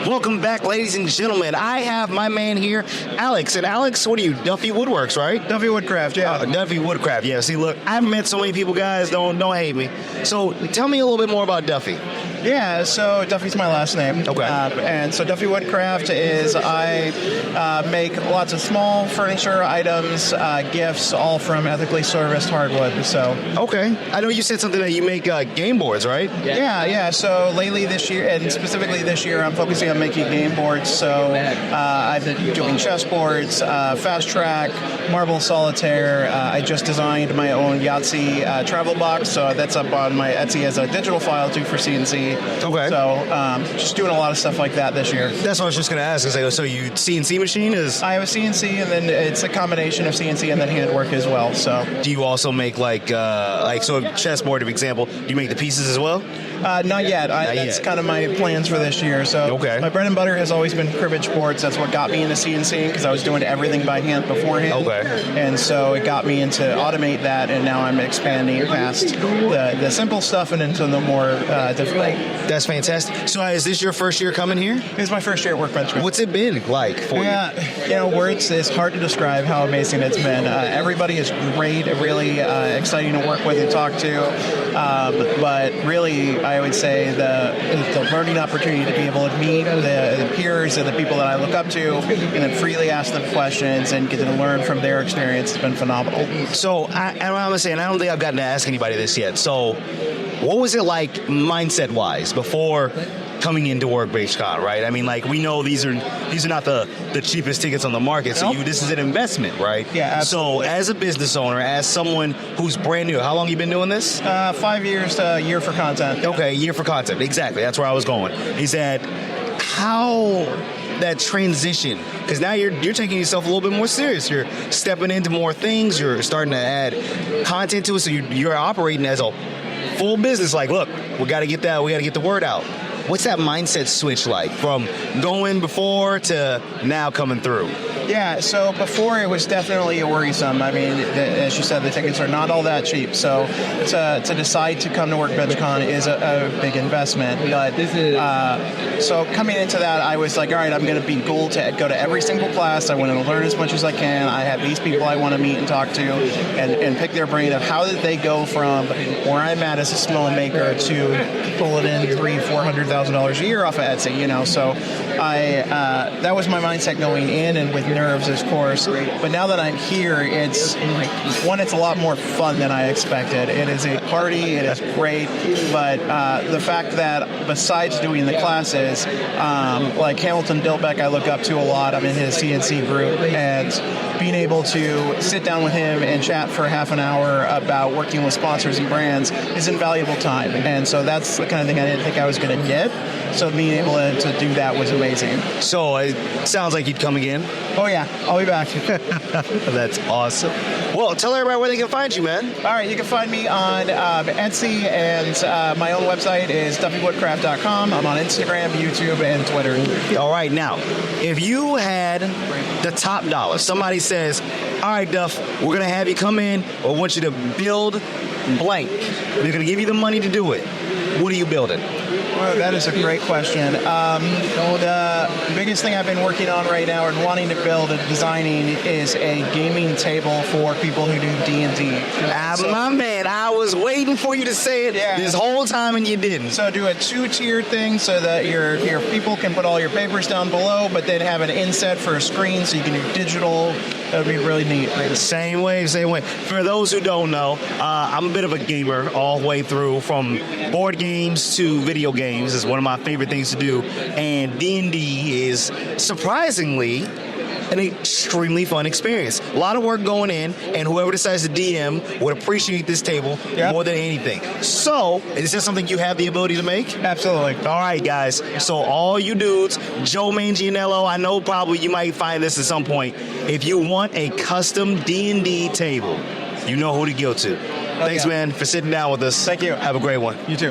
Welcome back, ladies and gentlemen. I have my man here, Alex. And Alex, what are you? Duffy Woodworks, right? Duffy Woodcraft, yeah. Duffy Woodcraft, yeah. See, look, I've met so many people, guys. Don't hate me. So tell me a little bit more about Duffy. Yeah, so Duffy's my last name. Okay. And so Duffy Woodcraft is I make lots of small furniture items, gifts, all from ethically serviced hardwood. So okay. I know you said something that you make game boards, right? Yeah. So lately this year, and specifically this year, I'm focusing on making game boards. So I've been doing chessboards, fast track, marble solitaire. I just designed my own Yahtzee travel box, so that's up on my Etsy as a digital file too for CNC. Okay. So just doing a lot of stuff like that this year. That's what I was just going to ask. So you CNC machine is? I have a CNC, and then it's a combination of CNC and then handwork as well. So do you also make like so a chessboard, for example? Do you make the pieces as well? Not yet. That's kind of my plans for this year. So my bread and butter has always been cribbage boards. That's what got me into CNC because I was doing everything by hand beforehand. Okay. And so it got me into automate that, and now I'm expanding past the simple stuff and into the more difficult. That's fantastic. So is this your first year coming here? It's my first year at Workbench Con. What's it been like for you? Yeah, words, it's hard to describe how amazing it's been. Everybody is great, really exciting to work with and talk to. But really, I would say the learning opportunity to be able to meet the peers and the people that I look up to and then freely ask them questions and get to learn from their experience has been phenomenal. So I'm going to say, and I don't think I've gotten to ask anybody this yet. So what was it like mindset-wise before coming into Workbench Con, right? I mean, like, we know these are not the cheapest tickets on the market, so this is an investment, right? Yeah, absolutely. So as a business owner, as someone who's brand new, how long you been doing this? 5 years, a year for content. Okay, year for content. Exactly. That's where I was going. Is that how that transition, because now you're taking yourself a little bit more serious. You're stepping into more things. You're starting to add content to it, so you're operating as a full business. Like, look, we got to get the word out. What's that mindset switch like from going before to now coming through? Yeah, so before it was definitely worrisome. I mean, as you said, the tickets are not all that cheap. So to decide to come to Workbench Con is a big investment. But so coming into that, I was like, all right, I'm going to be goal to go to every single class. I want to learn as much as I can. I have these people I want to meet and talk to and pick their brain of how did they go from where I'm at as a small maker to pulling in $300,000-$400,000 a year off of Etsy. So that was my mindset going in, and with nerves, of course. But now that I'm here, it's a lot more fun than I expected. It is a party. It is great. But the fact that besides doing the classes, like Hamilton Dilbeck, I look up to a lot. I'm in his CNC group, and being able to sit down with him and chat for half an hour about working with sponsors and brands is invaluable time. And so that's the kind of thing I didn't think I was going to get. So being able to do that was amazing. So it sounds like you'd come again. Oh yeah, I'll be back. That's awesome. Well, tell everybody where they can find you, man. All right, you can find me on Etsy, and my own website is duffywoodcraft.com. I'm on Instagram, YouTube, and Twitter. All right, now, if you had the top dollar, somebody says, all right, Duff, we're going to have you come in, or want you to build blank. We're going to give you the money to do it. What are you building? Well, that is a great question. The biggest thing I've been working on right now and wanting to build and designing is a gaming table for people who do D&D. My man, I was waiting for you to say it this whole time and you didn't. So do a 2-tiered thing so that your people can put all your papers down below, but then have an inset for a screen so you can do digital. That would be really neat. Same way. For those who don't know, I'm a bit of a gamer all the way through, from board games to video games. Is one of my favorite things to do, and D&D is surprisingly an extremely fun experience. A lot of work going in, and whoever decides to DM would appreciate this table more than anything. So, is this something you have the ability to make? Absolutely. All right, guys. So, all you dudes, Joe Manganiello, I know probably you might find this at some point. If you want a custom D&D table, you know who to go to. Thanks, man, for sitting down with us. Thank you. Have a great one. You too.